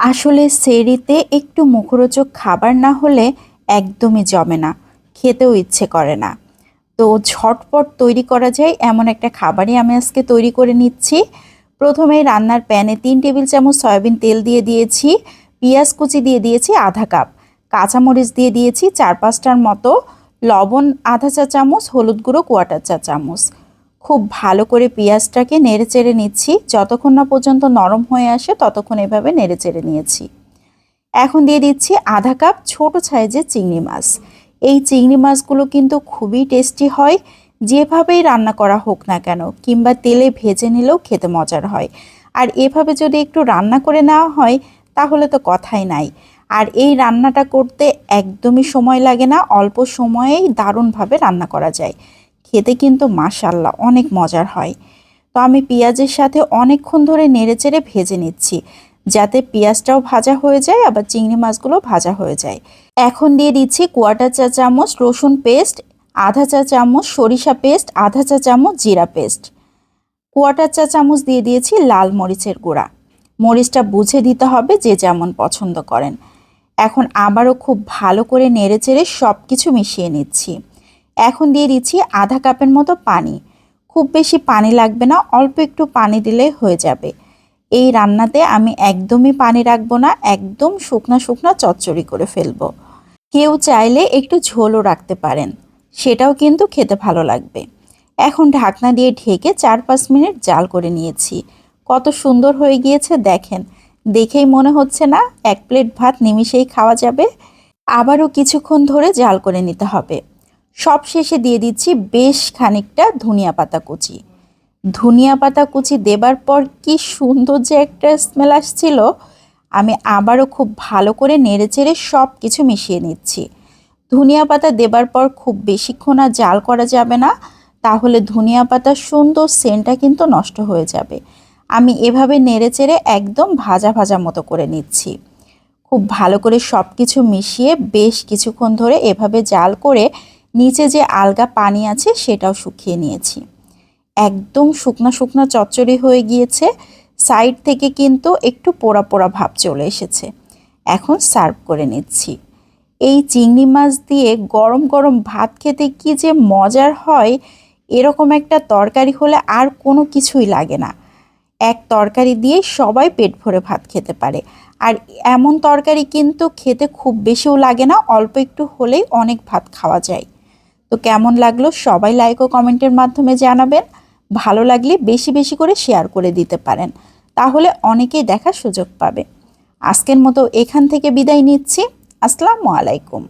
আসলে সেহরিতে একটু মুখরোচক খাবার না হলে একদমই জমে না, খেতেও ইচ্ছে করে না। তো ঝটপট তৈরি করা যায় এমন একটা খাবারই আমি আজকে তৈরি করে নিচ্ছি। প্রথমেই রান্নার প্যানে ৩ টেবিল চামচ সয়াবিন তেল দিয়ে দিয়েছি, পেঁয়াজ কুচি দিয়ে দিয়েছি আধা কাপ, কাঁচামরিচ দিয়ে দিয়েছি ৪-৫টার মতো, লবণ আধা চা চামচ, হলুদ গুঁড়ো কোয়াটার চা চামচ। খুব ভালো করে পেঁয়াজটাকে নেড়েচেড়ে নিচ্ছি, যতক্ষণ না পর্যন্ত নরম হয়ে আসে ততক্ষণ এভাবে নেড়েচেড়ে নিয়েছি। এখন দিয়ে দিচ্ছি আধা কাপ ছোট সাইজের চিংড়ি মাছ। এই চিংড়ি মাছগুলো কিন্তু খুবই টেস্টি হয়, যেভাবেই রান্না করা হোক না কেন, কিংবা তেলে ভেজে নিলেও খেতে মজার হয়। আর এভাবে যদি একটু রান্না করে নেওয়া হয় তাহলে তো কথাই নাই। আর এই রান্নাটা করতে একদমই সময় লাগে না, অল্প সময়েই দারুণভাবে রান্না করা যায়। খেতে কিন্তু মাশাআল্লাহ অনেক মজার হয়। তো আমি পেঁয়াজের সাথে অনেকক্ষণ ধরে নেড়েচেড়ে ভেজে নিচ্ছি, যাতে পেঁয়াজটাও ভাজা হয়ে যায় আবার চিংড়ি মাছগুলো ভাজা হয়ে যায়। এখন দিয়ে দিচ্ছি কোয়াটার চা চামচ রসুন পেস্ট, আধা চা চামচ সরিষা পেস্ট, আধা চা চামচ জিরা পেস্ট, কোয়াটার চা চামচ দিয়ে দিয়েছি লাল মরিচের গুঁড়া। মরিচটা বুঝে দিতে হবে, যে যেমন পছন্দ করেন। এখন আবারও খুব ভালো করে নেড়েচেড়ে সব কিছু মিশিয়ে নিচ্ছি। এখন দিয়ে দিচ্ছি আধা কাপের মতো পানি। খুব বেশি পানি লাগবে না, অল্প একটু পানি দিলেই হয়ে যাবে। এই রান্নাতে আমি একদমই পানি রাখবো না, একদম শুকনা শুকনা চচ্চড়ি করে ফেলবো। কেউ চাইলে একটু ঝোলও রাখতে পারেন, সেটাও কিন্তু খেতে ভালো লাগবে। এখন ঢাকনা দিয়ে ঢেকে ৪-৫ মিনিট জাল করে নিয়েছি। কত সুন্দর হয়ে গিয়েছে দেখেন, দেখেই মনে হচ্ছে না এক প্লেট ভাত নিমিষেই খাওয়া যাবে। আবারও কিছুক্ষণ ধরে জাল করে নিতে হবে। সব শেষে দিয়ে দিচ্ছি বেশ খানিকটা ধনিয়া পাতা কুচি। ধনিয়া পাতা কুচি দেবার পর কি সুন্দর যে একটা স্মেল আসছিল। আমি আবারও খুব ভালো করে নেড়েচেড়ে সব কিছু মিশিয়ে নিচ্ছি। ধনিয়া পাতা দেবার পর খুব বেশিক্ষণ আর জাল করা যাবে না, তাহলে ধনিয়া পাতার সুন্দর সেন্টটা কিন্তু নষ্ট হয়ে যাবে। আমি এভাবে নেড়েচেড়ে একদম ভাজা ভাজা মতো করে নিচ্ছি। খুব ভালো করে সব কিছু মিশিয়ে বেশ কিছুক্ষণ ধরে এভাবে জাল করে নিচে যে আলগা পানি আছে সেটাও শুকিয়ে নিয়েছি। একদম শুকনা শুকনা চচ্চড়ি হয়ে গিয়েছে, সাইড থেকে কিন্তু একটু পোড়া পোড়া ভাব চলে এসেছে। এখন সার্ভ করে নিচ্ছি। এই চিংড়ি মাছ দিয়ে গরম গরম ভাত খেতে কি যে মজার হয়, এরকম একটা তরকারি হলে আর কোনো কিছুই লাগে না। এক তরকারি দিয়ে সবাই পেট ভরে ভাত খেতে পারে। আর এমন তরকারি কিন্তু খেতে খুব বেশিও লাগে না, অল্প একটু হলেই অনেক ভাত খাওয়া যায়। তো কেমন লাগলো সবাই লাইক ও কমেন্টের মাধ্যমে জানাবেন। ভালো লাগলে বেশি বেশি করে শেয়ার করে দিতে পারেন, তাহলে অনেকেই দেখার সুযোগ পাবে। আজকের মতো এখান থেকে বিদায় নিচ্ছি। আসসালামু আলাইকুম।